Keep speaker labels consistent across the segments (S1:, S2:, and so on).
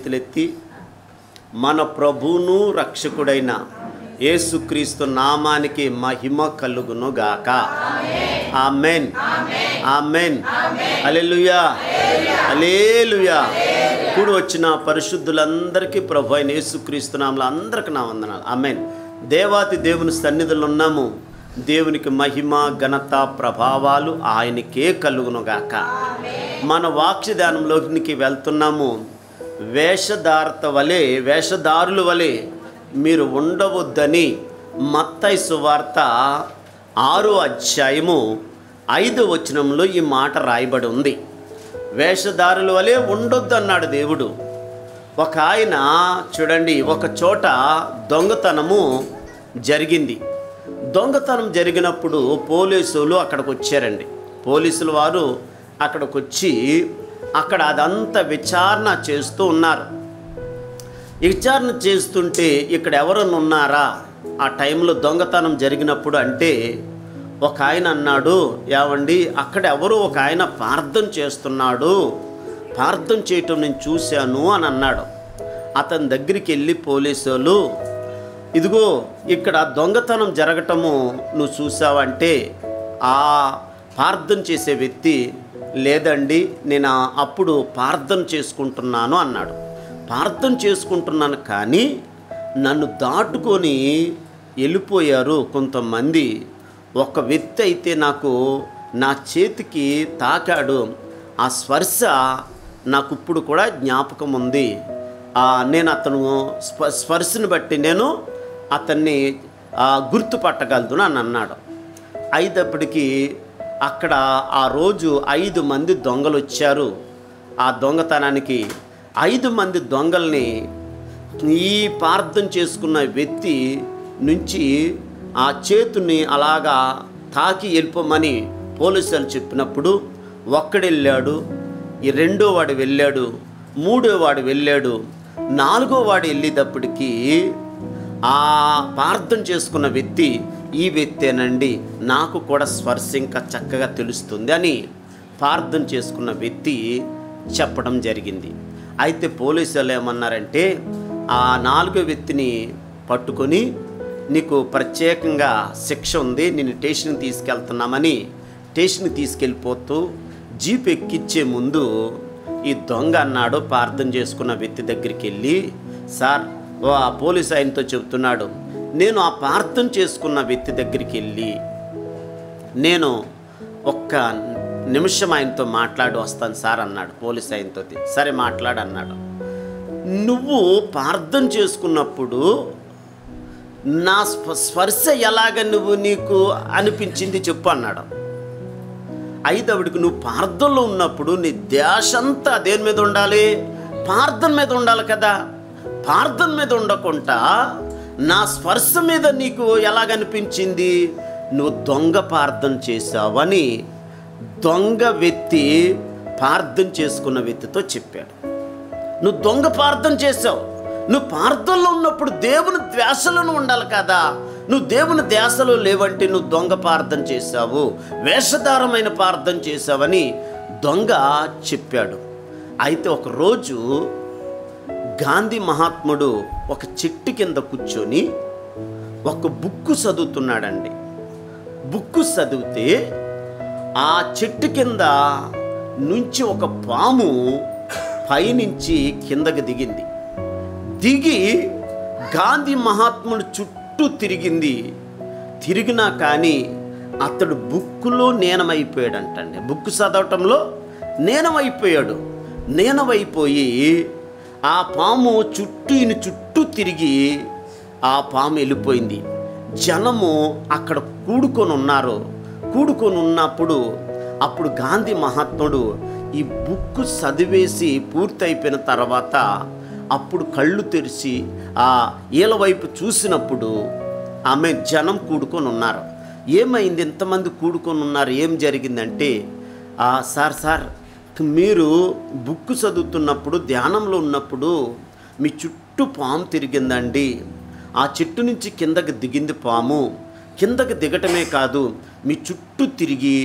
S1: చేతులెత్తి మన ప్రభువును రక్షకుడైన యేసుక్రీస్తు నామానికి మహిమ కలుగును గాక. ఆమేన్, ఆమేన్, హల్లెలూయా, హల్లెలూయా. కూడి వచ్చిన పరిశుద్ధులందరికీ ప్రభు అయిన యేసుక్రీస్తు నామములో అందరికీ నా వందనాలు. ఆమేన్. దేవాతి దేవుని సన్నిధిలో ఉన్నాము. దేవునికి మహిమ ఘనత ప్రభావాలు ఆయనకే కలుగునుగాక. మన వాక్యదానంలోకి వెళ్తున్నాము. వేషధారుల వలె మీరు ఉండవద్దని మత్తయి సువార్త 6వ అధ్యాయము 5వ వచనంలో ఈ మాట రాయబడి ఉంది. వేషధారుల వలె ఉండొద్దు అన్నాడు దేవుడు. ఒక ఆయన చూడండి, ఒక చోట దొంగతనము జరిగింది. దొంగతనం జరిగినప్పుడు పోలీసులు అక్కడికి వచ్చారండి. పోలీసుల వారు అక్కడికి వచ్చి అక్కడ అదంతా విచారణ చేస్తూ ఉన్నారు. విచారణ చేస్తుంటే ఇక్కడ ఎవరన్నా ఉన్నారా ఆ టైంలో దొంగతనం జరిగినప్పుడు అంటే ఒక ఆయన అన్నాడు, ఏవండి అక్కడ ఎవరో ఒక ఆయన ప్రార్థన చేస్తున్నాడు, ప్రార్థన చేయటం నేను చూశాను అని అన్నాడు. అతని దగ్గరికి వెళ్ళి పోలీసులు, ఇదిగో ఇక్కడ దొంగతనం జరగటము నువ్వు చూసావంటే ఆ ప్రార్థన చేసే వ్యక్తి, లేదండి నేను అప్పుడు ప్రార్థన చేసుకుంటున్నాను అన్నాడు. ప్రార్థన చేసుకుంటున్నాను కానీ నన్ను దాటుకొని వెళ్ళిపోయారు కొంతమంది. ఒక వ్యక్తి అయితే నాకు నా చేతికి తాకాడు, ఆ స్పర్శ నాకు ఇప్పుడు కూడా జ్ఞాపకం ఉంది. నేను అతను స్పర్శను బట్టి నేను అతన్ని గుర్తుపట్టగలను అని అన్నాడు. అయినప్పటికీ అక్కడ ఆ రోజు 5 మంది దొంగలు వచ్చారు. ఆ దొంగతనానికి 5 మంది దొంగల్ని ఈ ప్రార్థన చేసుకున్న వ్యక్తి నుంచి ఆ చేతుని అలాగా తాకి వెళ్ళిపోమని పోలీసులు చెప్పినప్పుడు ఒక్కడు వెళ్ళాడు, ఈ 2వ వాడు వెళ్ళాడు, 3వ వాడు వెళ్ళాడు, 4వ వాడు వెళ్ళేటప్పటికీ ఆ ప్రార్థన చేసుకున్న వ్యక్తి, ఈ వ్యక్తేనండి, నాకు కూడా స్పర్శ ఇంకా చక్కగా తెలుస్తుంది అని ప్రార్థన చేసుకున్న వ్యక్తి చెప్పడం జరిగింది. అయితే పోలీసులు ఏమన్నారంటే ఆ 4వ వ్యక్తిని పట్టుకొని నీకు ప్రత్యేకంగా శిక్ష ఉంది, నేను స్టేషన్కి తీసుకెళ్తున్నామని స్టేషన్కి తీసుకెళ్ళిపోతూ జీప్ ఎక్కిచ్చే ముందు ఈ దొంగ అన్నాడు, ప్రార్థన చేసుకున్న వ్యక్తి దగ్గరికి వెళ్ళి, సార్ ఆ పోలీస్ ఆయనతో చెబుతున్నాడు, నేను ఆ ప్రార్థన చేసుకున్న వ్యక్తి దగ్గరికి వెళ్ళి నేను ఒక్క నిమిషం ఆయనతో మాట్లాడి వస్తాను సార్ అన్నాడు. పోలీస్ ఆయనతో సరే మాట్లాడు అన్నాడు. నువ్వు ప్రార్థన చేసుకున్నప్పుడు నా స్పర్శ ఎలాగ నీకు అనిపించింది చెప్పు అన్నాడు. అయితే ఆవిడికి నువ్వు ప్రార్థనలో ఉన్నప్పుడు నీ ధ్యాస అంతా దేని మీద ఉండాలి? ప్రార్థన మీద ఉండాలి కదా. ప్రార్థన మీద ఉండకుండా నా స్పర్శ మీద నీకు ఎలాగనిపించింది? నువ్వు దొంగ ప్రార్థన చేశావని దొంగ వ్యక్తి ప్రార్థన చేసుకున్న వ్యక్తితో చెప్పాడు. నువ్వు దొంగ ప్రార్థన చేసావు. నువ్వు ప్రార్థనలో ఉన్నప్పుడు దేవుని ధ్యాసలో ఉండాలి కదా. నువ్వు దేవుని ధ్యాసలో లేవంటే నువ్వు దొంగ ప్రార్థన చేశావు, వేషధారమైన ప్రార్థన చేశావని దొంగ చెప్పాడు. అయితే ఒకరోజు గాంధీ మహాత్ముడు ఒక చెట్టు కింద కూర్చొని ఒక బుక్కు చదువుతున్నాడండి. బుక్కు చదివితే ఆ చెట్టు కింద నుంచి ఒక పాము పైనుంచి కిందకి దిగింది. దిగి గాంధీ మహాత్ముడు చుట్టూ తిరిగింది. తిరిగినా కానీ అతడు బుక్కులో లీనమైపోయాడంటండి. బుక్కు చదవటంలో లీనమైపోయాడు. లీనమైపోయి ఆ పాము చుట్టూ తిరిగి ఆ పాము వెళ్ళిపోయింది. జనము అక్కడ కూడుకొని ఉన్నారు. కూడుకొని ఉన్నప్పుడు అప్పుడు గాంధీ మహాత్ముడు ఈ బుక్కు చదివేసి పూర్తయిపోయిన తర్వాత అప్పుడు కళ్ళు తెరిచి ఆ ఈల వైపు చూసినప్పుడు ఆమె జనం కూడుకొని ఉన్నారు. ఏమైంది, ఇంతమంది కూడుకొని ఉన్నారు, ఏం జరిగిందంటే సార్ మీరు బుక్కు చదువుతున్నప్పుడు ధ్యానంలో ఉన్నప్పుడు మీ చుట్టూ పాము తిరిగిందండి. ఆ చెట్టు నుంచి కిందకి దిగింది పాము. కిందకి దిగటమే కాదు మీ చుట్టూ తిరిగి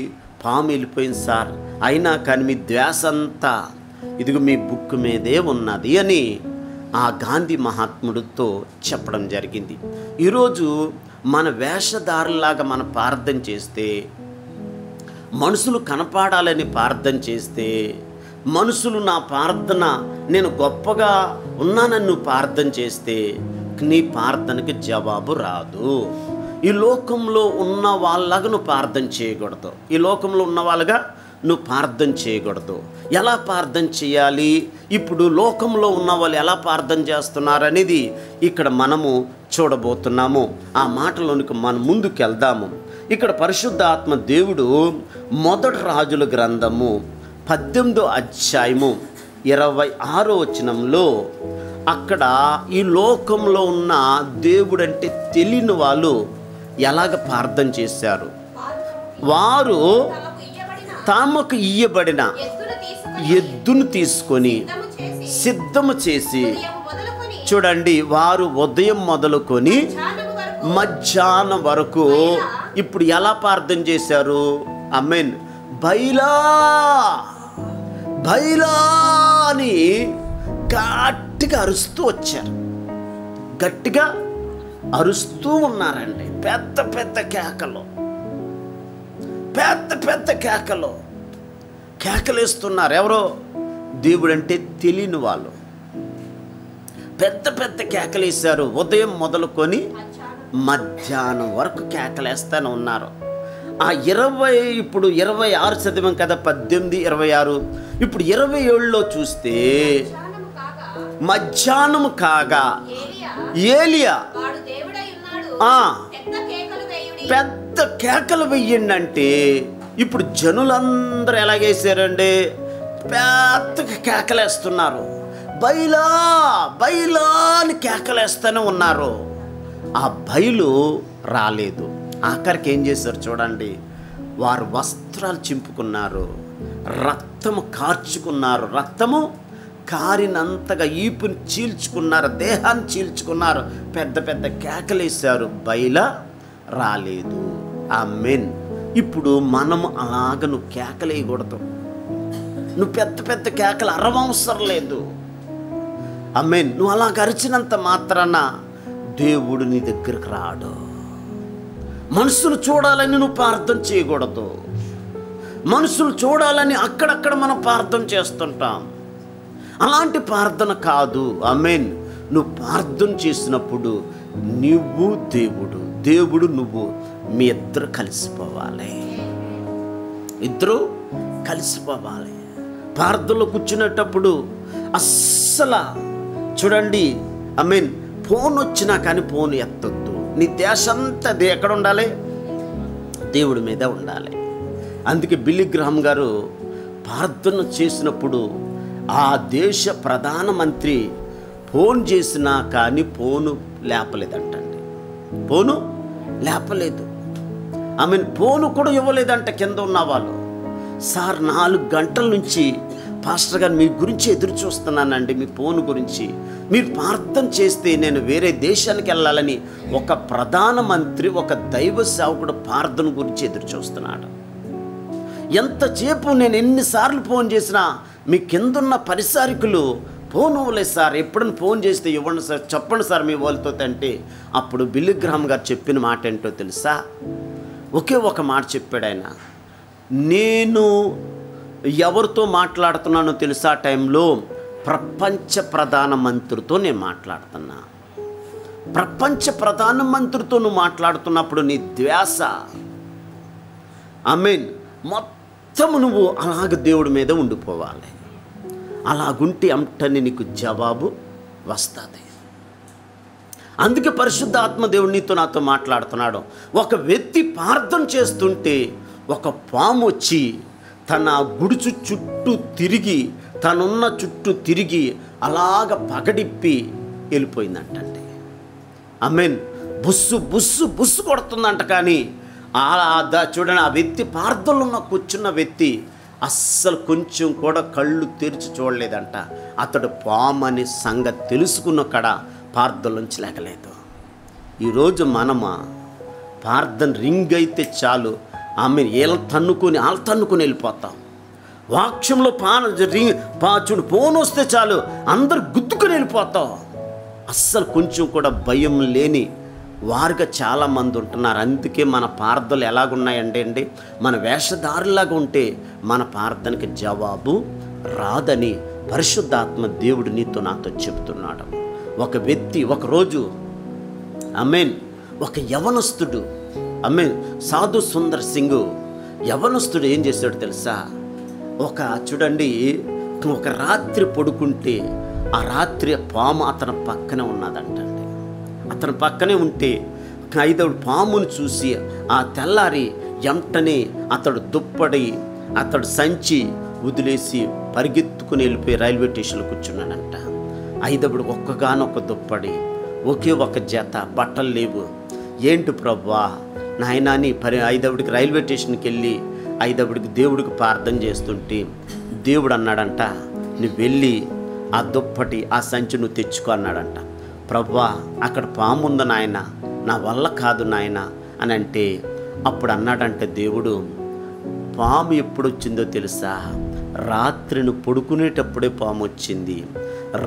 S1: పాము వెళ్ళిపోయింది సార్. అయినా కానీ మీ ధ్యాస అంతా ఇదిగో మీ బుక్ మీదే ఉన్నది అని ఆ గాంధీ మహాత్ముడితో చెప్పడం జరిగింది. ఈరోజు మన వేషధారులాగా మనం ప్రార్థన చేస్తే, మనుషులు కనపడాలని ప్రార్థన చేస్తే, మనుషులు నా ప్రార్థన నేను గొప్పగా ఉన్నానని నువ్వు ప్రార్థన చేస్తే నీ ప్రార్థనకి జవాబు రాదు. ఈ లోకంలో ఉన్న వాళ్ళగా నువ్వు ప్రార్థన చేయకూడదు. ఈ లోకంలో ఉన్న వాళ్ళగా నువ్వు ప్రార్థన చేయకూడదు. ఎలా ప్రార్థన చేయాలి, ఇప్పుడు లోకంలో ఉన్న వాళ్ళు ఎలా ప్రార్థన చేస్తున్నారు అనేది ఇక్కడ మనము చూడబోతున్నాము. ఆ మాటలోనికి మనం ముందుకు వెళ్దాము. ఇక్కడ పరిశుద్ధ ఆత్మ దేవుడు మొదటి రాజుల గ్రంథము 18వ అధ్యాయము 26వ వచనంలో అక్కడ ఈ లోకంలో ఉన్న దేవుడంటే తెలియని వాళ్ళు ఎలాగ ప్రార్థన చేశారు. వారు తమకు ఇయ్యబడిన ఎద్దును తీసుకొని సిద్ధము చేసి, చూడండి, వారు ఉదయం మొదలుకొని మధ్యాహ్నం వరకు ఇప్పుడు ఎలా ప్రార్థన చేశారు? ఆమేన్. బైలా బైలా అని గట్టిగా అరుస్తూ వచ్చారు. గట్టిగా అరుస్తూ ఉన్నారండి. పెద్ద పెద్ద కేకలు, పెద్ద పెద్ద కేకలు కేకలేస్తున్నారు. ఎవరో దేవుడంటే తెలియని వాళ్ళు పెద్ద పెద్ద కేకలేశారు. ఉదయం మొదలుకొని మధ్యాహ్నం వరకు కేకలేస్తూనే ఉన్నారు. ఆ 20 ఇప్పుడు 26 చదివాం కదా, 18, 26. ఇప్పుడు 27లో చూస్తే మధ్యాహ్నం కాగా ఏలియా పెద్ద కేకలు వెయ్యండి అంటే, ఇప్పుడు జనులందరూ ఎలాగేసారండి? పెద్దగా కేకలేస్తున్నారు. బైలా బైలా అని కేకలేస్తూనే ఉన్నారు. ఆ బయలు రాలేదు. ఆఖరికి ఏం చేశారు చూడండి, వారు వస్త్రాలు చింపుకున్నారు, రక్తము కార్చుకున్నారు, రక్తము కారినంతగా ఈపుని చీల్చుకున్నారు, దేహాన్ని చీల్చుకున్నారు, పెద్ద పెద్ద కేకలేశారు. బయల రాలేదు. ఆమేన్. ఇప్పుడు మనము అలాగ నువ్వు కేకలేయకూడదు. నువ్వు పెద్ద పెద్ద కేకలు అరవసరం లేదు. ఆమేన్. నువ్వు అలాగ అరిచినంత మాత్రాన దేవుడు నీ దగ్గరకు రాడు. మనుషులు చూడాలని నువ్వు ప్రార్థన చేయకూడదు. మనుషులు చూడాలని అక్కడక్కడ మనం ప్రార్థన చేస్తుంటాం. అలాంటి ప్రార్థన కాదు. ఆమేన్. నువ్వు ప్రార్థన చేసినప్పుడు నువ్వు దేవుడు, దేవుడు నువ్వు, మీ ఇద్దరు కలిసిపోవాలి. ఇద్దరు కలిసిపోవాలి. ప్రార్థనలో కూర్చునేటప్పుడు అస్సలు చూడండి, ఆమేన్, ఫోన్ వచ్చినా కానీ ఫోన్ ఎత్తొద్దు. నీ దేశంతా ఎక్కడ ఉండాలి? దేవుడి మీద ఉండాలి. అందుకే బిల్లీ గ్రహాం గారు ప్రార్థన చేసినప్పుడు ఆ దేశ ప్రధానమంత్రి ఫోన్ చేసినా కానీ ఫోను లేపలేదంటండి. ఫోను లేపలేదు. ఆమెను ఫోను కూడా ఇవ్వలేదంట. కింద ఉన్న వాళ్ళు, సార్ 4 గంటల నుంచి పాస్టర్ గారు మీ గురించి ఎదురు చూస్తున్నానండి, మీ ఫోన్ గురించి మీరు ప్రార్థన చేస్తే నేను వేరే దేశానికి వెళ్ళాలని ఒక ప్రధానమంత్రి, ఒక దైవ సేవకుడు ప్రార్థన గురించి ఎదురు చూస్తున్నాడు. ఎంతసేపు నేను ఎన్నిసార్లు ఫోన్ చేసినా మీ కిందున్న పరిచారికులు ఫోన్ ఇవ్వలేదు సార్, ఎప్పుడైనా ఫోన్ చేస్తే ఇవ్వండి సార్, చెప్పండి సార్ మీ వాళ్ళతో అంటే, అప్పుడు బిల్లీ గ్రహాం గారు చెప్పిన మాట ఏంటో తెలుసా? ఒకే ఒక మాట చెప్పాడు ఆయన. నేను ఎవరితో మాట్లాడుతున్నానో తెలుసా? టైంలో ప్రపంచ ప్రధానమంత్రితో నేను మాట్లాడుతున్నా. ప్రపంచ ప్రధానమంత్రితో నువ్వు మాట్లాడుతున్నప్పుడు నీ ధ్యాస, ఆమేన్, మొత్తం నువ్వు అలాగ దేవుడి మీద ఉండిపోవాలి. అలాగుంటే అంటని నీకు జవాబు వస్తుంది. అందుకే పరిశుద్ధ ఆత్మ దేవుడు నీతో నాతో మాట్లాడుతున్నాడు. ఒక వ్యక్తి ప్రార్థన చేస్తుంటే ఒక పాము వచ్చి తన గుడుచు చుట్టూ తిరిగి, తనున్న చుట్టూ తిరిగి అలాగ పగడిప్పి వెళ్ళిపోయిందంటండి. ఆమేన్. బుస్సు బుస్సు బుస్సు కొడుతుందంట. కానీ చూడండి, ఆ వ్యక్తి ప్రార్థనలో ఉన్న కూర్చున్న వ్యక్తి అస్సలు కొంచెం కూడా కళ్ళు తెరిచి చూడలేదంట. అతడు పాము అనే సంగతి తెలుసుకున్న కడ ప్రార్థనలోంచి లేకలేదు. ఈరోజు మనమా ప్రార్థన రింగ్ అయితే చాలు, ఆమె వీళ్ళ తన్నుకొని వెళ్ళిపోతాం. వాక్యంలో చూడు ఫోన్ వస్తే చాలు అందరు గుద్దుకుని వెళ్ళిపోతాం. అస్సలు కొంచెం కూడా భయం లేని వారుగా చాలామంది ఉంటున్నారు. అందుకే మన ప్రార్థనలు ఎలాగున్నాయండి, మన వేషధారులాగా ఉంటే మన ప్రార్థనకి జవాబు రాదని పరిశుద్ధాత్మ దేవుడు నీతో నాతో చెబుతున్నాడు. ఒక వ్యక్తి ఒకరోజు ఒక యవనస్తుడు సాధు సుందర్ సింగ్ యవనస్తుడు ఏం చేశాడు తెలుసా? చూడండి, ఒక రాత్రి పడుకుంటే ఆ రాత్రి పాము అతని పక్కనే ఉన్నదంటండి. అతని పక్కనే ఉంటే ఐదవుడు పామును చూసి ఆ తెల్లారి వెంటనే అతడు దుప్పడి అతడు సంచి వదిలేసి పరిగెత్తుకుని వెళ్ళిపోయి రైల్వే స్టేషన్లో కూర్చున్నాడంట. ఐదవుడు ఒక్కగానొక్క దుప్పడి, ఒకే ఒక జత బట్టలు లేవు. ఏంటి ప్రభువా నాయనా అని ఐదవుడికి రైల్వే స్టేషన్కి వెళ్ళి ఐదవుడికి దేవుడికి ప్రార్థన చేస్తుంటే దేవుడు అన్నాడంట, నువ్వు వెళ్ళి ఆ దుప్పటి ఆ సంచి నువ్వు తెచ్చుకో అన్నాడంట. ప్రభువా అక్కడ పాము ఉంది నాయన, నా వల్ల కాదు నాయన అని అంటే అప్పుడు అన్నాడంటే దేవుడు, పాము ఎప్పుడు వచ్చిందో తెలుసా? రాత్రి నువ్వు పడుకునేటప్పుడే పాము వచ్చింది.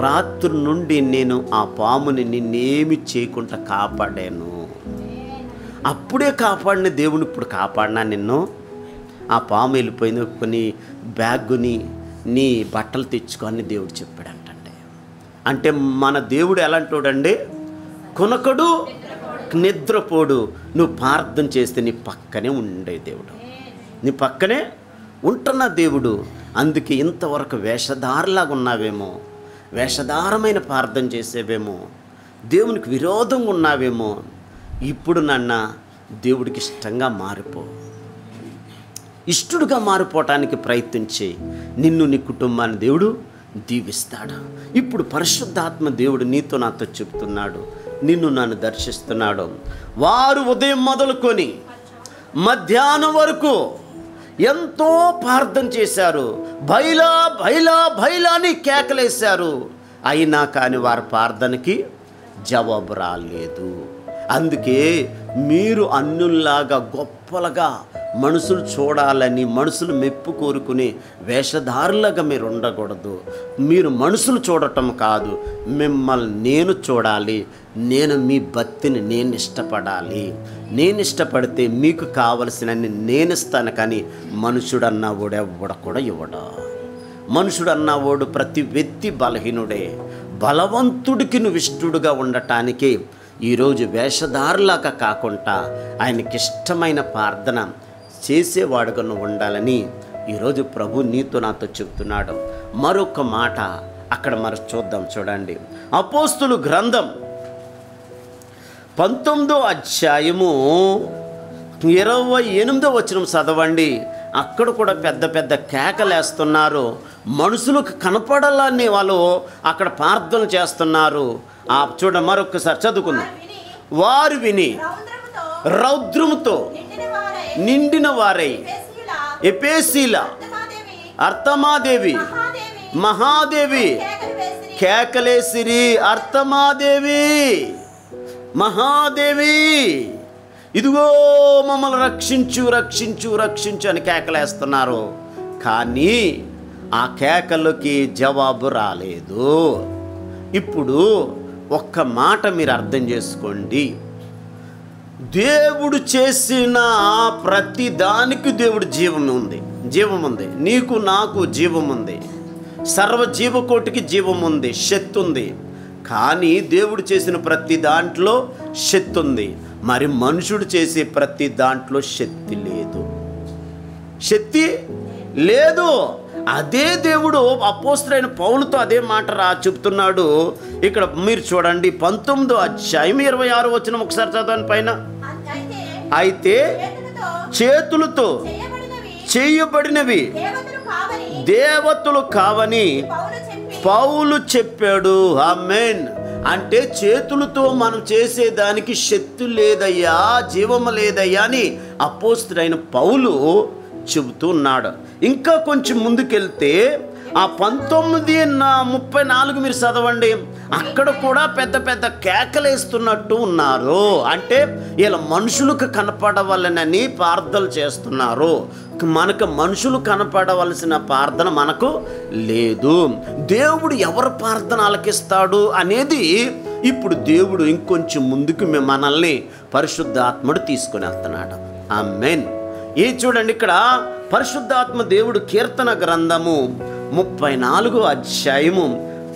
S1: రాత్రి నుండి నేను ఆ పాముని నిన్నేమి చేయకుండా కాపాడాను. అప్పుడే కాపాడిన దేవుని ఇప్పుడు కాపాడినా నిన్ను. ఆ పాము వెళ్ళిపోయింది, కొన్ని బ్యాగుని నీ బట్టలు తెచ్చుకొని దేవుడు చెప్పాడంటే. అంటే మన దేవుడు ఎలాంటోడండి? కొనకడు నిద్రపోడు. నువ్వు ప్రార్థన చేస్తే నీ పక్కనే ఉండే దేవుడు, నీ పక్కనే ఉంటున్న దేవుడు. అందుకే ఇంతవరకు వేషధారలాగా ఉన్నావేమో, వేషధారమైన ప్రార్థన చేసేవేమో, దేవునికి విరోధంగా ఉన్నావేమో. ఇప్పుడు దేవుడికి ఇష్టంగా మారిపో, ఇష్టడుగా మారిపోవటానికి ప్రయత్నించి నిన్ను నీ కుటుంబాన్ని దేవుడు దీవిస్తాడు. ఇప్పుడు పరిశుద్ధాత్మ దేవుడు నీతో నాతో చెప్తున్నాడు, నిన్ను నన్ను దర్శిస్తున్నాడు. వారు ఉదయం మొదలుకొని మధ్యాహ్నం వరకు ఎంతో ప్రార్థన చేశారు, బైలా బైలా బైలా అని కేకలేశారు. అయినా కానీ వారి ప్రార్థనకి జవాబు రాలేదు. అందుకే మీరు అన్యుల్లాగా గొప్పలుగా మనుషులు చూడాలని, మనుషులు మెప్పు కోరుకుని వేషధారులుగా మీరు ఉండకూడదు. మీరు మనుషులు చూడటం కాదు, మిమ్మల్ని నేను చూడాలి. నేను మీ భక్తిని నేను ఇష్టపడాలి. నేను ఇష్టపడితే మీకు కావలసినన్ని నేను ఇస్తాను. కానీ మనుషుడు అన్నవాడు ఎవడు కూడా ఇవ్వడు. మనుషుడు అన్నవాడు ప్రతి వ్యక్తి బలహీనుడే. బలవంతుడికి నువ్వు ఇష్టడుగా ఉండటానికి ఈరోజు వేషధారులాగా కాకుండా ఆయనకి ఇష్టమైన ప్రార్థన చేసేవాడుగా నువ్వు ఉండాలని ఈరోజు ప్రభు నీతో నాతో చెబుతున్నాడు. మరొక మాట అక్కడ చూద్దాం. చూడండి, అపోస్తులు గ్రంథం 19వ అధ్యాయము 28వ వచనం చదవండి. అక్కడ కూడా పెద్ద పెద్ద కేకలేస్తున్నారు. మనుషులకు కనపడాలని వాళ్ళు అక్కడ ప్రార్థన చేస్తున్నారు. చూడ మరొకసారి చదువుకుందాం. వారు విని రౌద్రముతో నిండిన వారై ఎపేసీల అర్తమాదేవి మహాదేవి కేకలేసిరి. అర్తమాదేవి మహాదేవి ఇదిగో మమ్మల్ని రక్షించు రక్షించు రక్షించు అని కేకలేస్తున్నారు. కానీ ఆ కేకలకి జవాబు రాలేదు. ఇప్పుడు ఒక్క మాట మీరు అర్థం చేసుకోండి. దేవుడు చేసిన ప్రతి దానికి దేవుడు జీవం ఉంది. నీకు నాకు జీవం ఉంది. సర్వజీవకోటికి జీవం ఉంది, శక్తి ఉంది. కానీ దేవుడు చేసిన ప్రతి దాంట్లో శక్తి ఉంది. మరి మనుషుడు చేసే ప్రతి దాంట్లో శక్తి లేదు. అదే దేవుడు అపోస్తలుడైన పౌలుతో అదే మాట చెప్తున్నాడు. ఇక్కడ మీరు చూడండి 19వ అధ్యాయం 26వ వచనం ఒకసారి చదవండి పైన. అయితే చేతులతో చేయబడినవి దేవతలు కావని పౌలు చెప్పాడు. ఆమేన్. అంటే చేతులతో మనం చేసేదానికి శక్తి లేదయ్యా, జీవము లేదయ్యా అని అపోస్తలుడైన పౌలు చెబుతూ ఉన్నాడు. ఇంకా కొంచెం ముందుకెళ్తే ఆ 19:34 మీరు చదవండి. అక్కడ కూడా పెద్ద పెద్ద కేకలేస్తున్నట్టు ఉన్నారు. అంటే వీళ్ళ మనుషులకు కనపడవలనని ప్రార్థనలు చేస్తున్నారు. మనకు మనుషులు కనపడవలసిన ప్రార్థన మనకు లేదు. దేవుడు ఎవరు ప్రార్థన ఆలకిస్తాడు అనేది ఇప్పుడు దేవుడు ఇంకొంచెం ముందుకు మనల్ని పరిశుద్ధాత్ముడు తీసుకుని వెళ్తున్నాడు. ఆమేన్. ఏ చూడండి, ఇక్కడ పరిశుద్ధాత్మ దేవుడు కీర్తన గ్రంథము 34వ అధ్యాయము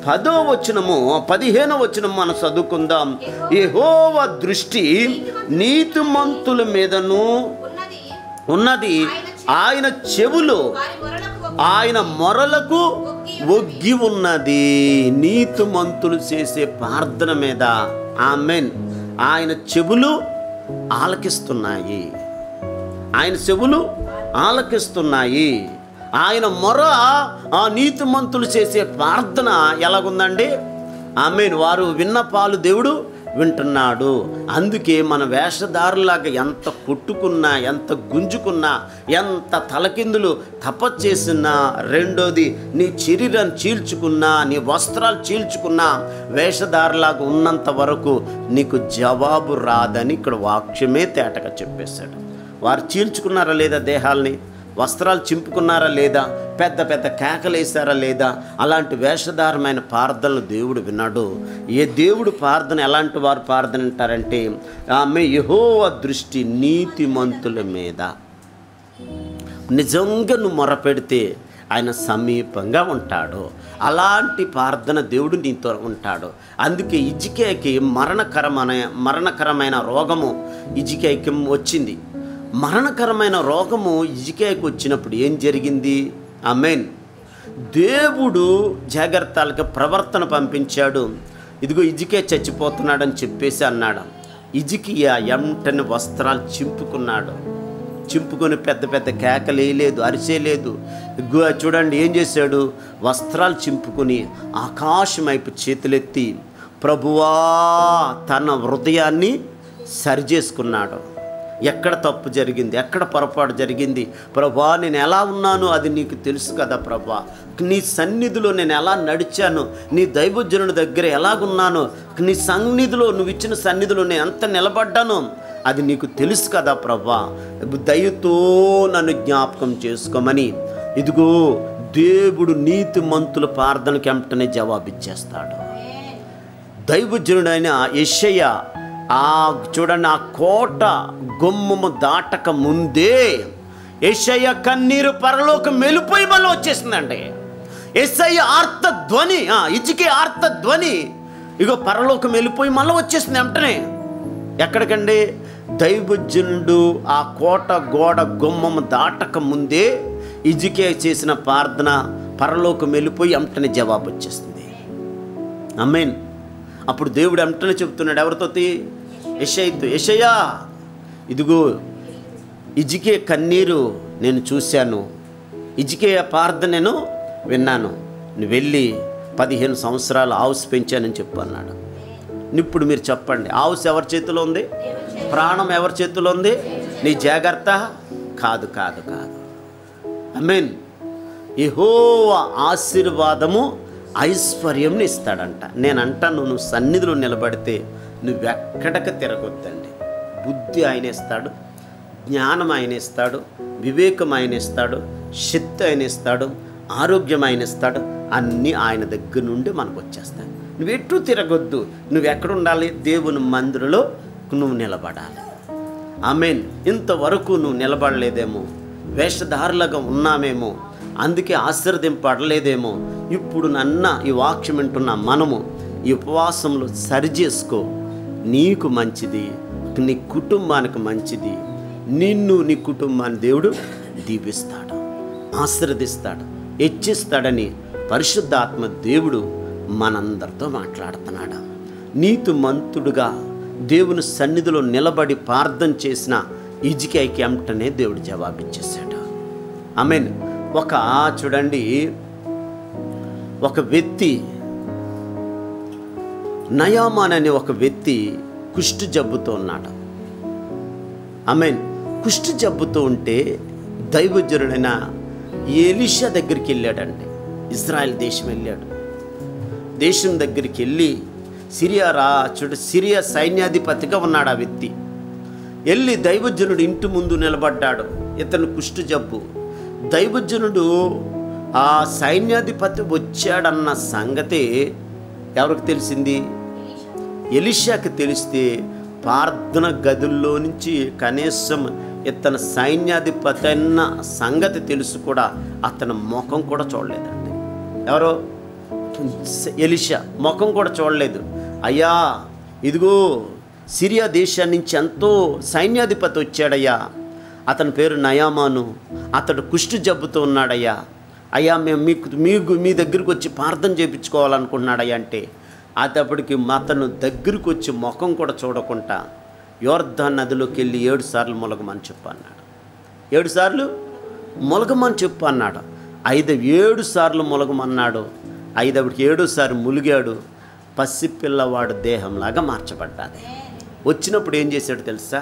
S1: 10వ వచనము 15వ వచనం మనం చదువుకుందాం. యెహోవా దృష్టి నీతిమంతుల మీదను ఉన్నది, ఆయన చెవులు ఆయన మొరలకు ఒగ్గి ఉన్నది. నీతిమంతులు చేసే ప్రార్థన మీద ఆమేన్ ఆయన చెవులు ఆలకిస్తున్నాయి. ఆయన చెవులు ఆలకిస్తున్నాయి. ఆయన మొర ఆ నీతిమంతులు చేసే ప్రార్థన ఎలాగుందండి? ఆమేన్. వారు విన్నపాలు దేవుడు వింటున్నాడు. అందుకే మన వేషధారులాగా ఎంత కొట్టుకున్నా, ఎంత గుంజుకున్నా, ఎంత తలకిందులు తపస్చేసినా, రెండోది నీ శరీరాన్ని చీల్చుకున్నా, నీ వస్త్రాలు చీల్చుకున్నా, వేషధారులాగా ఉన్నంత వరకు నీకు జవాబు రాదని ఇక్కడ వాక్యమే తేటగా చెప్పేశాడు. వారు చీల్చుకున్నారా లేదా దేహాల్ని? వస్త్రాలు చింపుకున్నారా లేదా? పెద్ద పెద్ద కేకలేసారా లేదా? అలాంటి వేషధారమైన ప్రార్థనలు దేవుడు విన్నాడు. ఏ దేవుడు ప్రార్థన ఎలాంటి వారు ప్రార్థన అంటారంటే ఆమె యెహోవా దృష్టి నీతిమంతుల మీద. నిజంగా నువ్వు మొరపెడితే ఆయన సమీపంగా ఉంటాడు. అలాంటి ప్రార్థన దేవుడు నీతో ఉంటాడు. అందుకే హిజ్కియాకి మరణకరమైన రోగము హిజ్కియాకి వచ్చింది. మరణకరమైన రోగము హిజ్కియాకి వచ్చినప్పుడు ఏం జరిగింది? ఆమేన్. దేవుడు జాగ్రత్తలకి ప్రవర్తన పంపించాడు. ఇదిగో హిజ్కియా చచ్చిపోతున్నాడని చెప్పేసి అన్నాడు. హిజ్కియా వెంటనే వస్త్రాలు చింపుకొని పెద్ద పెద్ద కేకలేయలేదు, అరిచేయలేదు. చూడండి ఏం చేశాడు? వస్త్రాలు చింపుకొని ఆకాశం వైపు చేతులెత్తి ప్రభువా తన హృదయాన్ని సరిచేసుకున్నాడు. ఎక్కడ తప్పు జరిగింది, ఎక్కడ పొరపాటు జరిగింది? ప్రభా నేను ఎలా ఉన్నాను అది నీకు తెలుసు కదా ప్రభా. నీ సన్నిధిలో నేను ఎలా నడిచాను, నీ దైవజనుడి దగ్గర ఎలాగున్నాను, నీ సన్నిధిలో నువ్వు ఇచ్చిన సన్నిధిలో నేను ఎంత నిలబడ్డాను అది నీకు తెలుసు కదా ప్రభా. దయతో నన్ను జ్ఞాపకం చేసుకోమని ఇదిగో దేవుడు నీతిమంతుల ప్రార్థనకి వెంటనే జవాబిచ్చేస్తాడు. దైవజనుడైన యెషయా చూడండి ఆ కోట గుమ్మము దాటక ముందే యెషయా కన్నీరు పరలోకం వెళ్ళిపోయి మళ్ళీ వచ్చేసిందండి. యెషయా ఆర్తధ్వని, హిజ్కియా ఆర్తధ్వని ఇగో పరలోకం వెళ్ళిపోయి మళ్ళీ వచ్చేసింది వెంటనే. ఎక్కడికండి? దైవజనుడు ఆ కోట గోడ గుమ్మము దాటక ముందే హిజ్కియా చేసిన ప్రార్థన పరలోకం వెళ్ళిపోయి వెంటనే జవాబు వచ్చేస్తుంది. ఆమేన్. అప్పుడు దేవుడు వెంటనే చెప్తున్నాడు ఎవరితో? యెషయా ఇదిగో హిజ్కియా కన్నీరు నేను చూశాను, హిజ్కియా ప్రార్థన నేను విన్నాను. నువ్వు వెళ్ళి 15 సంవత్సరాలు ఆవుసు పెంచానని చెప్పు అన్నాడు. ఇప్పుడు మీరు చెప్పండి, ఆవుసు ఎవరి చేతిలో ఉంది? ప్రాణం ఎవరి చేతిలో ఉంది? నీ జాగ్రత్త కాదు కాదు కాదు. ఆమేన్. యెహోవా ఆశీర్వాదము ఐశ్వర్యంని ఇస్తాడంట. నేను అంటాను నువ్వు సన్నిధిలో నిలబడితే నువ్వెక్కడికి తిరగొద్దండి. బుద్ధి ఆయన ఇస్తాడు, జ్ఞానం ఆయన ఇస్తాడు, వివేకం ఆయన ఇస్తాడు, శక్తి ఆయన ఇస్తాడు, ఆరోగ్యం ఆయన ఇస్తాడు. అన్నీ ఆయన దగ్గర నుండి మనకు వచ్చేస్తాయి. నువ్వెట్టూ తిరగొద్దు. నువ్వెక్కడ ఉండాలి? దేవుని మందిరంలో నువ్వు నిలబడాలి. ఆమేన్. ఇంతవరకు నువ్వు నిలబడలేదేమో, వేషధారులుగా ఉన్నామేమో, అందుకే ఆశీర్వదింపడలేదేమో. ఇప్పుడు నన్న ఈ వాక్యం వింటున్న మనము ఈ ఉపవాసంలో సరిచేసుకో. నీకు మంచిది, నీ కుటుంబానికి మంచిది. నిన్ను నీ కుటుంబాన్ని దేవుడు దీవిస్తాడు, ఆశీర్వదిస్తాడు, హెచ్చిస్తాడని పరిశుద్ధాత్మ దేవుడు మనందరితో మాట్లాడుతున్నాడు. నీతిమంతుడుగా దేవుని సన్నిధిలో నిలబడి ప్రార్థన చేసిన హిజ్కియాకి వెంటనే దేవుడు జవాబిచ్చేశాడు. ఆమేన్. చూడండి ఒక వ్యక్తి నయామాన్ అనే ఒక వ్యక్తి కుష్టు జబ్బుతో ఉన్నాడు. ఆమేన్. కుష్టు జబ్బుతో ఉంటే దైవజనుడైన ఎలీషా దగ్గరికి వెళ్ళాడండి. ఇజ్రాయెల్ దేశం వెళ్ళాడు. దేశం దగ్గరికి వెళ్ళి సిరియా సైన్యాధిపతిగా ఉన్నాడు ఆ వ్యక్తి. వెళ్ళి దైవజనుడు ఇంటి ముందు నిలబడ్డాడు. ఇతను కుష్టు జబ్బు. దైవజనుడు ఆ సైన్యాధిపతి వచ్చాడన్న సంగతి ఎవరికి తెలిసింది? ఎలీషాకి తెలిస్తే ప్రార్థన గదుల్లో నుంచి కనీసం ఇతను సైన్యాధిపతి అన్న సంగతి తెలుసు కూడా అతని ముఖం కూడా చూడలేదండి. ఎవరో ఎలీషా ముఖం కూడా చూడలేదు. అయ్యా, ఇదిగో సిరియా దేశాన్ని నుంచి ఎంతో సైన్యాధిపతి వచ్చాడయ్యా, అతని పేరు నయామాను, అతడు కుష్టు జబ్బుతో ఉన్నాడయ్యా, అయ్యా మేము మీ దగ్గరికి వచ్చి ప్రార్థన చేయించుకోవాలనుకుంటున్నాడయ్యా అంటే, అతడికి అతను దగ్గరికి వచ్చి ముఖం కూడా చూడకుండా యోర్దాను నదిలోకి వెళ్ళి 7 సార్లు మొలగమని చెప్పు అన్నాడు. 7 సార్లు మొలగమని చెప్పు అన్నాడు. 7 సార్లు మొలగమన్నాడు. 7సారి ములిగాడు. పసిపిల్లవాడు దేహంలాగా మార్చబడ్డాది. వచ్చినప్పుడు ఏం చేశాడు తెలుసా?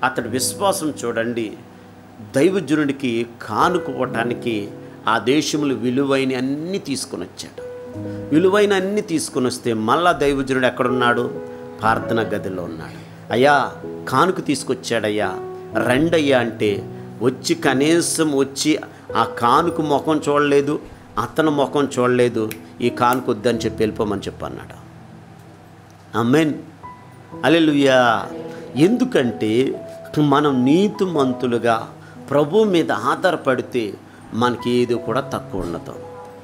S1: అతడి విశ్వాసం చూడండి. దైవజనుడికి కానుకోవటానికి ఆ దేశంలో విలువైన అన్నీ తీసుకొని వచ్చాడు. విలువైన అన్నీ తీసుకొని వస్తే మళ్ళా దైవజనుడు ఎక్కడున్నాడు? ప్రార్థన గదిలో ఉన్నాడు. అయ్యా, కానుక తీసుకొచ్చాడయ్యా, రండయ్యా అంటే వచ్చి కనీసం వచ్చి ఆ కానుక ముఖం చూడలేదు, అతను ముఖం చూడలేదు. ఈ కానుక వద్దని చెప్పి వెళ్ళిపోమని చెప్పన్నాడు. ఆమేన్, హల్లెలూయా. ఎందుకంటే మనం నీతిమంతులుగా ప్రభు మీద ఆధారపడితే మనకి ఏది కూడా తక్కువ ఉండదు.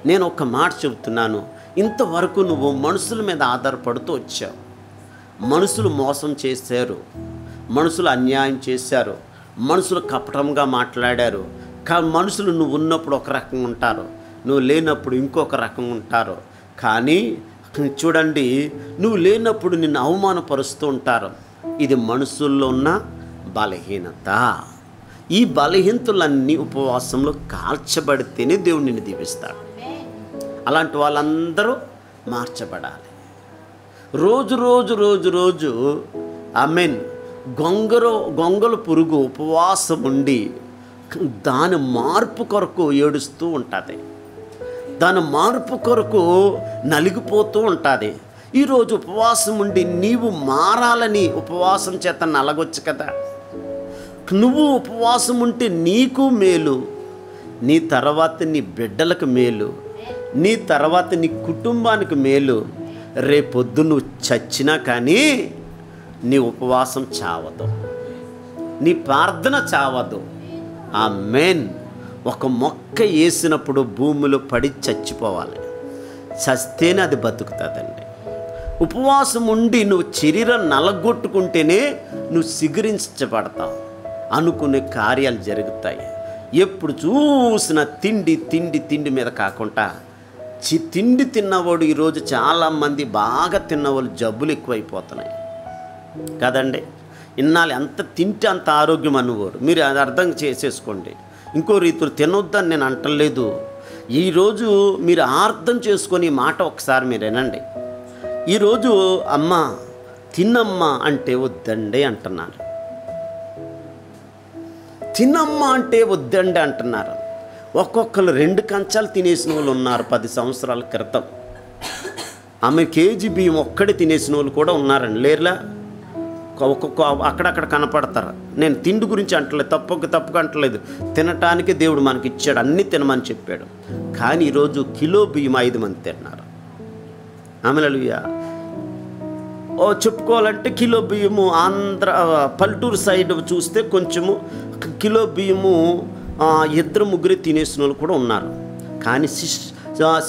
S1: నేను ఒక మాట చెబుతున్నాను, ఇంతవరకు నువ్వు మనుషుల మీద ఆధారపడుతూ వచ్చావు. మనుషులు మోసం చేశారు, మనుషులు అన్యాయం చేశారు, మనుషులు కపటంగా మాట్లాడారు. మనుషులు నువ్వు ఉన్నప్పుడు ఒక రకంగా ఉంటారు, నువ్వు లేనప్పుడు ఇంకొక రకంగా ఉంటారు. కానీ చూడండి, నువ్వు లేనప్పుడు నిన్ను అవమానపరుస్తూ ఉంటారు. ఇది మనుషుల్లో ఉన్న బలహీనత. ఈ బలహీనతలన్నీ ఉపవాసంలో కాల్చబడితేనే దేవుడు నిన్ను దీవిస్తాడు. అలాంటి వాళ్ళందరూ మార్చబడాలి. రోజు రోజు రోజు రోజు ఆమేన్. గొంగల పురుగు ఉపవాసం ఉండి దాని మార్పు కొరకు ఏడుస్తూ ఉంటుంది, దాని మార్పు కొరకు నలిగిపోతూ ఉంటుంది. ఈరోజు ఉపవాసం ఉండి నీవు మారాలని ఉపవాసం చేత నలగొచ్చు కదా. నువ్వు ఉపవాసం ఉంటే నీకు మేలు, నీ తర్వాత నీ బిడ్డలకు మేలు, నీ తర్వాత నీ కుటుంబానికి మేలు. రేపొద్దు నువ్వు చచ్చినా కానీ నీ ఉపవాసం చావదు, నీ ప్రార్థన చావదు. ఆమేన్. ఒక మొక్క వేసినప్పుడు భూమిలో పడి చచ్చిపోవాలి, చస్తేనే అది బతుకుతుందండి. ఉపవాసం ఉండి నువ్వు శరీరం నలగొట్టుకుంటేనే నువ్వు సిగురించబడతావు, అనుకునే కార్యాలు జరుగుతాయి. ఎప్పుడు చూసినా తిండి తిండి తిండి మీద కాకుండా తిండి తిన్నవాడు ఈరోజు చాలామంది బాగా తిన్నవాళ్ళు జబ్బులు ఎక్కువైపోతున్నాయి కదండి. ఇన్నాళ్ళు ఎంత తింటే అంత ఆరోగ్యం అనుకోరు. మీరు అది అర్థం చేసేసుకోండి. ఇంకో రీతిలో తినొద్దని నేను అంటలేదు. ఈరోజు మీరు అర్థం చేసుకొని ఈ మాట ఒకసారి మీరు వినండి. ఈరోజు అమ్మ తిన్నమ్మ అంటే వద్దండి అంటున్నారు, తినమ్మ అంటే వద్దండి అంటున్నారు. ఒక్కొక్కరు 2 కంచాలు తినేసిన వాళ్ళు ఉన్నారు 10 సంవత్సరాల క్రితం. ఆమె కేజీ బియ్యం ఒక్కడే తినేసిన వాళ్ళు కూడా ఉన్నారండి, లేరులా? ఒక్కొక్క అక్కడక్కడ కనపడతారు. నేను తిండి గురించి అంటలేదు, తప్పుగా అంటలేదు. తినటానికి దేవుడు మనకి ఇచ్చాడు, అన్నీ తినమని చెప్పాడు. కానీ ఈరోజు కిలో బియ్యం 5 మంది తిన్నారు. హల్లెలూయా. చెప్పుకోవాలంటే కిలో బియ్యము పల్లెటూరు సైడ్ చూస్తే కొంచెము కిలో బియ్యము 2-3 తినేసిన వాళ్ళు కూడా ఉన్నారు. కానీ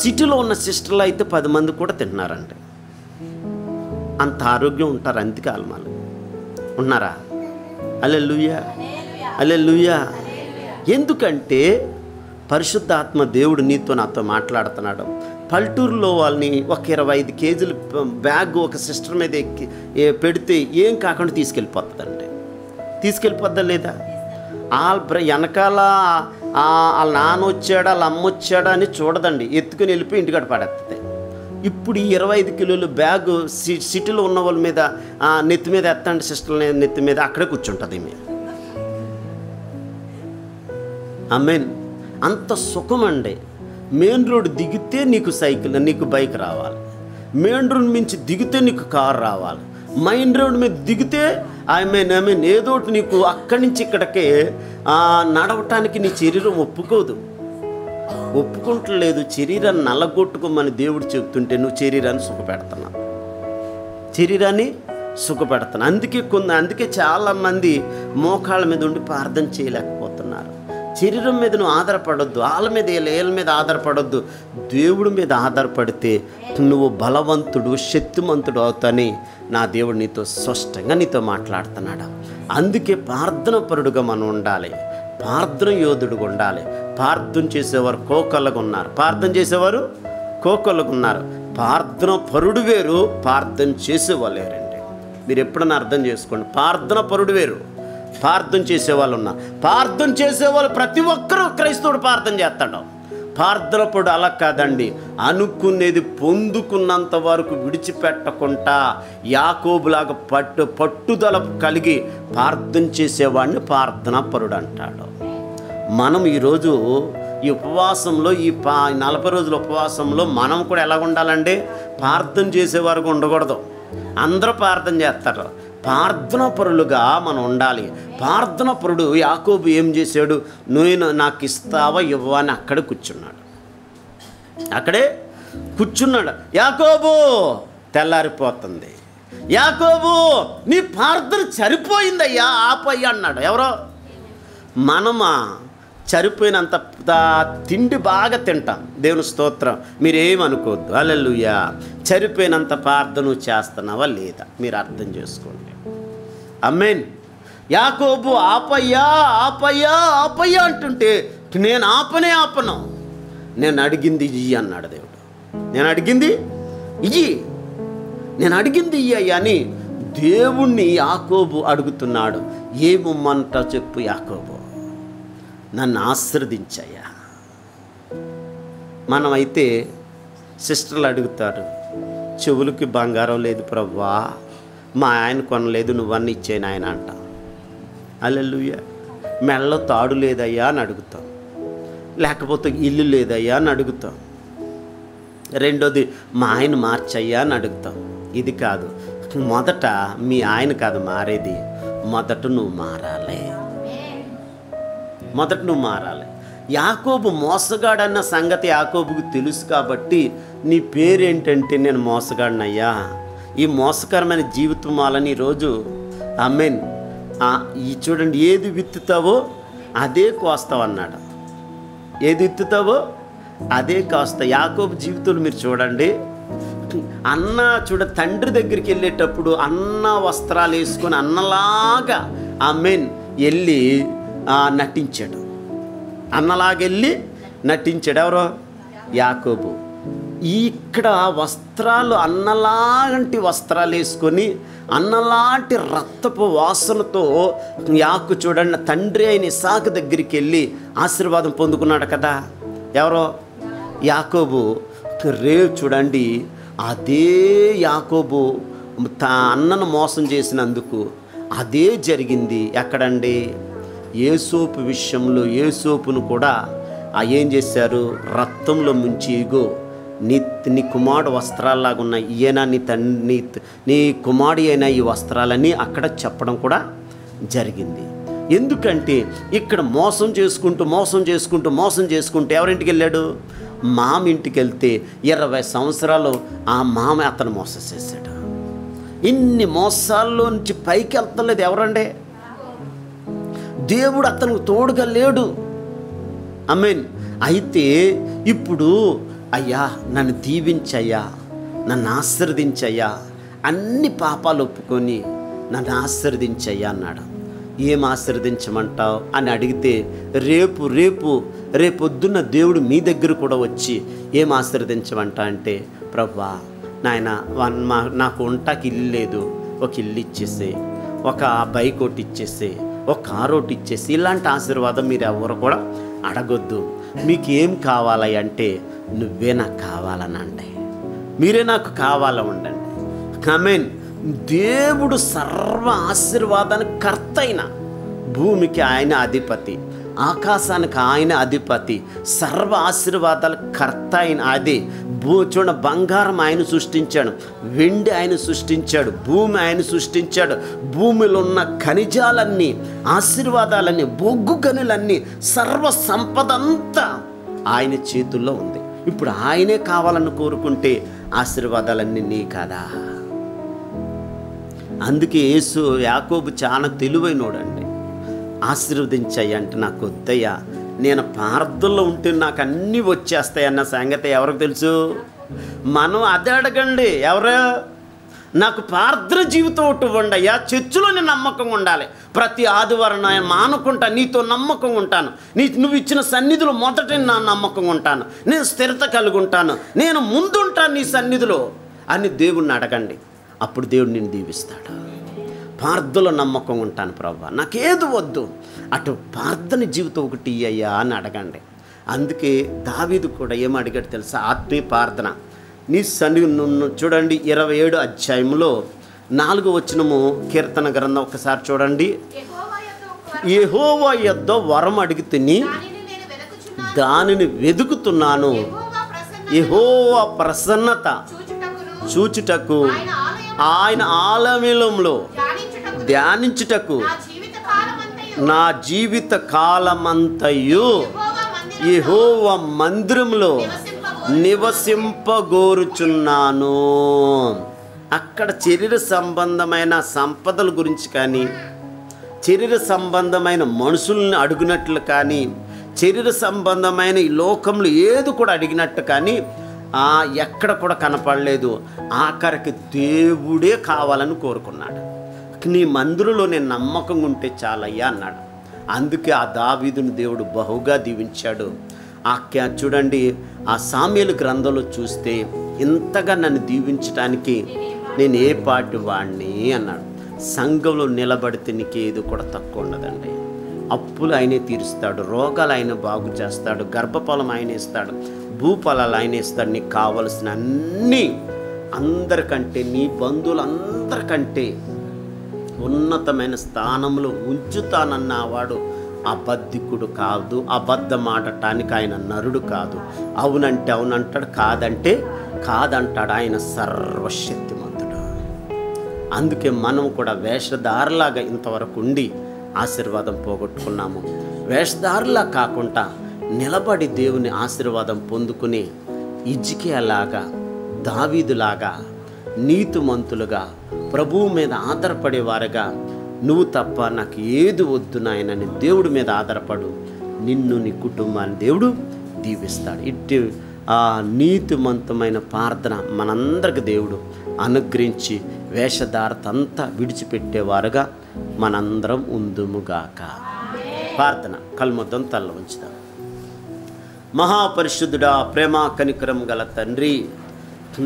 S1: సిటీలో ఉన్న సిస్టర్లు అయితే 10 మంది కూడా తింటున్నారండి. అంత ఆరోగ్యం ఉంటారు. అందుకే ఆల్మాలు ఉన్నారా? హల్లెలూయా, హల్లెలూయా. ఎందుకంటే పరిశుద్ధాత్మ దేవుడు నీతో నాతో మాట్లాడుతున్నాడు. పల్లెటూరులో వాళ్ళని ఒక 25 కేజీలు బ్యాగ్ ఒక సిస్టర్ మీద పెడితే ఏం కాకుండా తీసుకెళ్ళిపోతుందండి. తీసుకెళ్ళిపోద్దా లేదా? వెనకాల వాళ్ళ నాన్న వచ్చాడా వాళ్ళ అమ్మ వచ్చాడా అని చూడదండి, ఎత్తుకుని వెళ్ళిపోయి ఇంటికాడ పడేస్తుంది. ఇప్పుడు ఈ 25 కిలోల బ్యాగ్ సిటీలో ఉన్న వాళ్ళ మీద నెత్తి మీద ఎత్తండి, సిస్టర్ల నెత్తి మీద అక్కడే కూర్చుంటుంది ఈమె. ఆమేన్. అంత సుఖం అండి. మెయిన్ రోడ్ దిగితే నీకు బైక్ రావాలి, మెయిన్ రోడ్ మించి దిగితే నీకు కారు రావాలి, మెయిన్ రోడ్ మీద దిగితే ఐ మీన్ ఏదోటి నీకు అక్కడి నుంచి ఇక్కడికే నడవటానికి నీ శరీరం ఒప్పుకుంటలేదు. శరీరాన్ని నల్లగొట్టుకోమని దేవుడు చెప్తుంటే నువ్వు శరీరాన్ని సుఖపెడుతున్నావు. అందుకే చాలామంది మోకాళ్ళ మీద ఉండి ప్రార్థన చేయలేకపోతున్నారు. శరీరం మీద నువ్వు ఆధారపడొద్దు, వాళ్ళ మీద వీళ్ళ మీద ఆధారపడొద్దు. దేవుడి మీద ఆధారపడితే నువ్వు బలవంతుడు, శక్తిమంతుడు అవుతాని నా దేవుడు నీతో స్పష్టంగా నీతో మాట్లాడుతున్నాడు. అందుకే ప్రార్థన పరుడుగా మనం ఉండాలి, ప్రార్థన యోధుడుగా ఉండాలి. ప్రార్థన చేసేవారు కోకొల్లగా ఉన్నారు, ప్రార్థన పరుడు వేరు, ప్రార్థన చేసేవాళ్ళు వేరండి. మీరు ఎప్పుడన్నా అర్థం చేసుకోండి. ప్రార్థన పరుడు వేరు, ప్రార్థన చేసేవాళ్ళు ఉన్నారు. ప్రార్థన చేసేవాళ్ళు ప్రతి ఒక్కరూ క్రైస్తవుడు ప్రార్థన చేస్తాడు. ప్రార్థన పరుడు అలా కాదండి, అనుకునేది పొందుకున్నంత వరకు విడిచిపెట్టకుండా యాకోబులాగా పట్టుదల కలిగి ప్రార్థన చేసేవాడిని ప్రార్థన పరుడు అంటాడు. మనం ఈరోజు ఈ ఉపవాసంలో, ఈ 40 రోజుల ఉపవాసంలో మనం కూడా ఎలా ఉండాలంటే ప్రార్థన చేసేవారికి ఉండకూడదు. అందరూ ప్రార్థన చేస్తారు, ప్రార్థన పరులుగా మనం ఉండాలి. ప్రార్థన పరుడు యాకోబు ఏం చేశాడు? నువ్వు నాకు ఇస్తావా ఇవ్వవా అని అక్కడే కూర్చున్నాడు. యాకోబు తెల్లారిపోతుంది, యాకోబు నీ ప్రార్థన సరిపోయిందయ్యా, ఆపయ్యా అన్నాడు. ఎవరో మనమా సరిపోయినంత తిండి బాగా తింటాం, దేవుని స్తోత్రం, మీరేమనుకోవద్దు. హల్లెలూయా. సరిపోయినంత ప్రార్థన చేస్తున్నావా లేదా మీరు అర్థం చేసుకోండి. ఆమేన్. యాకోబు ఆపయ్యా అంటుంటే నేను ఆపను, నేను అడిగింది ఇయ్యి అన్నాడు దేవుడు. నేను అడిగింది ఇయ్యి అని దేవుణ్ణి యాకోబు అడుగుతున్నాడు. ఏమమ్మంట చెప్పు యాకోబు, నన్ను ఆశీర్వదించయ్యా. మనమైతే సిస్టర్లు అడుగుతారు, చెవులకి బంగారం లేదు ప్రభువా, మా ఆయన కొనలేదు, నువ్వన్నీ ఇచ్చేయను ఆయన అంట. హల్లెలూయా. మెడలో తాడు లేదయ్యా అని అడుగుతాం, లేకపోతే ఇల్లు లేదయ్యా అని అడుగుతాం. రెండోది మా ఆయన మార్చయ్యా అని అడుగుతాం. ఇది కాదు, మొదట మీ ఆయన కాదు మారేది, మొదట నువ్వు మారాలి. యాకోబు మోసగాడన్న సంగతి యాకోబుకు తెలుసు కాబట్టి నీ పేరేంటంటే నేను మోసగాడినయ్యా. ఈ మోసకరమైన జీవితం వాళ్ళని ఈరోజు ఆమేన్. ఈ చూడండి, ఏది విత్తుతావో అదే కోస్తావు అన్నాడు. ఏది విత్తుతావో అదే కోస్తా. యాకోబు జీవితంలో మీరు చూడండి, తండ్రి దగ్గరికి వెళ్ళేటప్పుడు అన్న వస్త్రాలు వేసుకొని అన్నలాగా ఆమేన్ వెళ్ళి నటించాడు. అన్నలాగెళ్ళి నటించాడు. ఎవరో? యాకోబు. ఇక్కడ వస్త్రాలు అన్నలాంటి వస్త్రాలు వేసుకొని అన్నలాంటి రక్తపు వాసనతో చూడండి తండ్రి అయిన ఇస్సాకు దగ్గరికి వెళ్ళి ఆశీర్వాదం పొందుకున్నాడు కదా. ఎవరో? యాకోబు. చూడండి, అదే యాకోబు అన్నను మోసం చేసినందుకు అదే జరిగింది. ఎక్కడండి? యేసోపు విషయంలో యేసోపును కూడా ఏం చేశారు? రక్తంలో ముంచి, ఇగో నీ కుమారుడు వస్త్రాల్లాగా ఉన్నాయి, ఈయన నీ కుమారుడు అయిన ఈ వస్త్రాలని అక్కడ చెప్పడం కూడా జరిగింది. ఎందుకంటే ఇక్కడ మోసం చేసుకుంటూ ఎవరింటికి వెళ్ళాడు? మామ ఇంటికి వెళ్తే 20 సంవత్సరాలు ఆ మామ అతను మోసం చేశాడు. ఇన్ని మోసాల్లో నుంచి పైకి వెళ్తలేదు ఎవరండి? దేవుడు అతనికి తోడుగా లేడు. ఆమేన్. అయితే ఇప్పుడు అయ్యా నన్ను దీవించయ్యా, నన్ను ఆశీర్వదించయ్యా, అన్ని పాపాలు ఒప్పుకొని నన్ను ఆశీర్వదించయ్యా అన్నాడు. ఏం ఆశీర్వదించమంటావు అని అడిగితే రేపొద్దున్న దేవుడు మీ దగ్గర కూడా వచ్చి ఏం ఆశీర్వదించమంటా అంటే, ప్రభువా నాయన నాకు ఉంటాకి ఇల్లు లేదు, ఒక ఇల్లు ఇచ్చేసే, ఒక బైక్ ఒకటి ఇచ్చేసే, ఒక కారు ఒకటి ఇచ్చేసి, ఇలాంటి ఆశీర్వాదం మీరు ఎవరు కూడా అడగొద్దు. మీకు ఏం కావాలి అంటే నువ్వే నాకు కావాలనండి, మీరే నాకు కావాలని ఉండండి. ఆమేన్. దేవుడు సర్వ ఆశీర్వాదానికి కర్త అయిన, భూమికి ఆయన అధిపతి, ఆకాశానికి ఆయన అధిపతి, సర్వ ఆశీర్వాదాల కర్త అయిన అదే. చూడ బంగారం ఆయన సృష్టించాడు, వెండి ఆయన సృష్టించాడు, భూమి ఆయన సృష్టించాడు. భూమిలో ఉన్న ఖనిజాలన్నీ, ఆశీర్వాదాలన్నీ, బొగ్గు గనులన్నీ, సర్వ సంపద అంతా ఆయన చేతుల్లో ఉంది. ఇప్పుడు ఆయనే కావాలని కోరుకుంటే ఆశీర్వాదాలన్నీ నీ కదా. అందుకే యేసు యాకోబు చాలా తెలివైనోడండి. ఆశీర్వదించాయి అంటే నాకు వద్దయ్యా, నేను ప్రార్థనలో ఉంటే నాకు అన్నీ వచ్చేస్తాయన్న సంగతి ఎవరికి తెలుసు? మనం అదే అడగండి. ఎవరు? నాకు ప్రార్థన జీవితం ఒకటి ఇవ్వండి అయ్యా, చర్చిలో నేను నమ్మకంగా ఉండాలి, ప్రతి ఆదివారం నేను మానుకుంటా, నీతో నమ్మకంగా ఉంటాను, నువ్వు ఇచ్చిన సన్నిధిలో మొదట నా నమ్మకంగా ఉంటాను, నేను స్థిరత కలిగి ఉంటాను, నేను ముందుంటాను నీ సన్నిధిలో అని దేవుణ్ణి అడగండి. అప్పుడు దేవుడు నిన్ను దీవిస్తాడు. ప్రార్థనలో నమ్మకం ఉంటాను ప్రభువా, నాకేది వద్దు, అటు ప్రార్థన జీవితం ఒకటి అయ్యా అని అడగండి. అందుకే దావీదు కూడా ఏం అడిగాడు తెలుసా? ఆత్మీయ ప్రార్థన. నీ సన్నిధి చూడండి 27 అధ్యాయంలో 4వ వచనము కీర్తన గ్రంథం ఒకసారి చూడండి. యెహోవా యొద్ద వరం అడిగితిని, దానిని వెదుకుతున్నాను, యెహోవా ప్రసన్నత చూచుటకు, ఆయన ఆలయంలో ధ్యానించుటకు నా జీవిత కాలమంతయు యెహోవా మందిరంలో నివసింపగోరుచున్నాను. అక్కడ శరీర సంబంధమైన సంపదల గురించి కానీ, శరీర సంబంధమైన మనుషుల్ని అడిగినట్లు కానీ, శరీర సంబంధమైన ఈ లోకంలో ఏది కూడా అడిగినట్టు కానీ ఎక్కడ కూడా కనపడలేదు. ఆఖరికి దేవుడే కావాలని కోరుకున్నాడు. నీ మందిరంలో నేను నమ్మకంగా ఉంటే చాలయ్యా అన్నాడు. అందుకే ఆ దావీదుని దేవుడు బహుగా దీవించాడు. చూడండి, ఆ సామ్యూయేలు గ్రంథంలో చూస్తే ఇంతగా నన్ను దీవించడానికి నేను ఏ పాటి వాడిని అన్నాడు. సంఘంలో నిలబడితే నీకేది కూడా తక్కువ ఉండదండి. అప్పులు ఆయనే తీరుస్తాడు, రోగాలు ఆయన బాగు చేస్తాడు, గర్భఫలం ఆయన ఇస్తాడు, భూఫలాలు ఆయన ఇస్తాడు. నీకు కావలసిన అన్నీ అందరికంటే, నీ బంధువులందరికంటే ఉన్నతమైన స్థానంలో ఉంచుతానన్నవాడు అబద్ధికుడు కాదు. అబద్ధం ఆడటానికి ఆయన నరుడు కాదు. అవునంటే అవునంటాడు, కాదంటే కాదంటాడు. ఆయన సర్వశక్తిమంతుడు. అందుకే మనం కూడా వేషధారులాగా ఇంతవరకు ఉండి ఆశీర్వాదం పోగొట్టుకున్నాము. వేషధారులా కాకుండా నిలబడి దేవుని ఆశీర్వాదం పొందుకుని హిజ్కియాలాగా, దావీదులాగా నీతిమంతులుగా, ప్రభువు మీద ఆధారపడేవారుగా, నువ్వు తప్ప నాకు ఏది వద్దు నాయనని దేవుడి మీద ఆధారపడు. నిన్ను, నీ కుటుంబాన్ని దేవుడు దీవిస్తాడు. ఇట్టి నీతిమంతమైన ప్రార్థన మనందరికి దేవుడు అనుగ్రహించి వేషధారతంతా విడిచిపెట్టేవారుగా మనందరం ఉందుముగాక. ప్రార్థన. కల్మొద్దం తల్ల ఉంచుదాం. మహాపరిశుద్ధుడా, ప్రేమ కనికరం గల తండ్రి,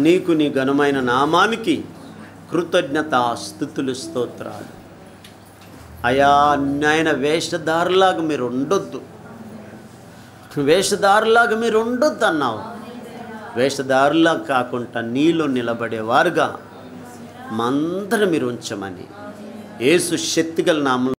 S1: నీకు నీ ఘనమైన నామానికి కృతజ్ఞత స్తుతులు స్తోత్రాలు అయా. నాయన వేషధారులాగా మీరు ఉండొద్దు, వేషధారులాగా మీరు ఉండొద్దు అన్నావు. వేషధారులా కాకుండా నీలో నిలబడేవారుగా మందరం మీరు ఉంచమని యేసు శక్తిగల నామములో